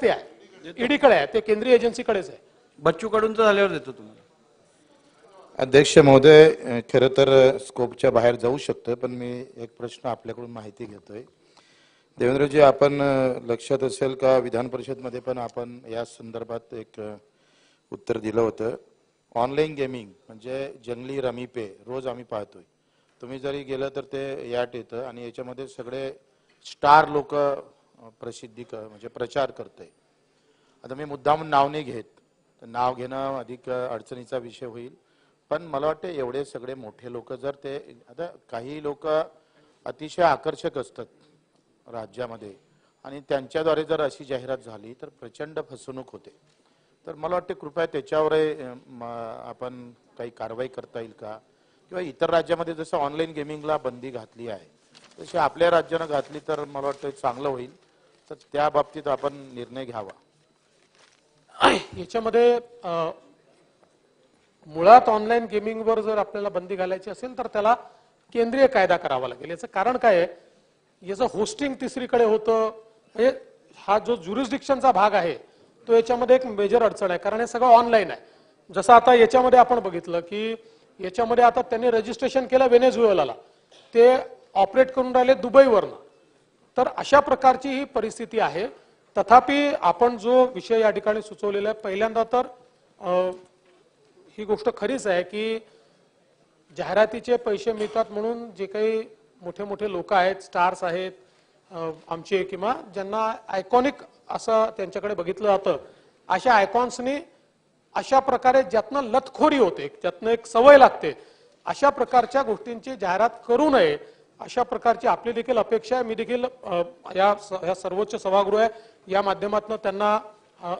ते आहे, ईडीकडे आहे, ते केंद्रीय एजन्सीकडेच आहे. बच्चू कडूंचं झाल्यावर देतो तुम्हाला. अध्यक्ष महोदय, खरं तर स्कोपच्या बाहेर जाऊ शकतं, पण मी एक प्रश्न आपल्याकडून माहिती घेतोय. देवेंद्रजी, आपण लक्षात असेल का विधान परिषदमध्ये पण आपण या संदर्भात एक उत्तर दिलं होतं. ऑनलाईन गेमिंग म्हणजे जंगली रमी पे रोज आम्ही पाहतोय. तुम्ही जरी गेलं तर ते याट येतं आणि याच्यामध्ये सगळे स्टार लोक प्रसिद्धी म्हणजे प्रचार करतोय. आता मी मुद्दाम नाव नाही घेत, नाव घेणं अधिक अडचणीचा विषय होईल, पण मला वाटतं एवढे सगळे मोठे लोक जर ते, आता काही लोक अतिशय आकर्षक असतात राज्यामध्ये आणि त्यांच्याद्वारे जर अशी जाहिरात झाली तर प्रचंड फसवणूक होते. तर मला वाटते कृपया त्याच्यावर आपण काही कारवाई करता येईल का, किंवा इतर राज्यामध्ये जसं ऑनलाईन गेमिंगला बंदी घातली आहे तशी आपल्या राज्यानं घातली तर मला वाटतं चांगलं होईल. तर त्या बाबतीत आपण निर्णय घ्यावा. याच्यामध्ये मुळात ऑनलाईन गेमिंगवर जर आपल्याला बंदी घालायची असेल तर त्याला केंद्रीय कायदा करावा लागेल. याचं कारण काय आहे, याचं होस्टिंग तिसरीकडे होतं, म्हणजे हा जो ज्युरिस्डिक्शनचा भाग आहे तो याच्यामध्ये एक मेजर अडचण आहे, कारण हे सगळं ऑनलाईन आहे. जसं आता याच्यामध्ये आपण बघितलं की याच्यामध्ये आता त्यांनी रजिस्ट्रेशन केलं व्हेनेझुएलाला, ते ऑपरेट करून राहिले दुबईवरनं. तर अशा प्रकारची ही परिस्थिती आहे. तथापि आपण जो विषय या ठिकाणी सुचवलेला आहे, पहिल्यांदा तर ही गोष्ट खरीच आहे की जाहिरातीचे पैसे मिळतात म्हणून जे काही मोठे मोठे लोक आहेत, स्टार्स आहेत आमचे, किंवा ज्यांना आयकॉनिक असं त्यांच्याकडे बघितलं जातं, अशा आयकॉन्सनी अशा प्रकारे ज्यातनं लतखोरी होते, ज्यातनं एक सवय लागते, अशा प्रकारच्या गोष्टींची जाहिरात करू नये, अशा प्रकारची आपली देखील अपेक्षा आहे. मी देखील या सर्वोच्च सभागृह आहे या माध्यमातून त्यांना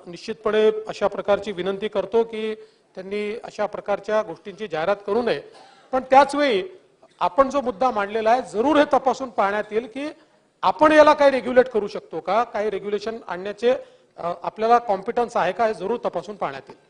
निश्चितपणे अशा प्रकारची विनंती करतो की त्यांनी अशा प्रकारच्या गोष्टींची जाहिरात करू नये. पण त्याच वेळी आपण जो मुद्दा मांडलेला आहे, जरूर हे तपासून पाहण्यात येईल की आपण याला काही रेग्युलेट करू शकतो का, काही रेग्युलेशन आणण्याचे आपल्याला कॉम्पिटन्स आहे का, हे जरूर तपासून पाहण्यात येईल.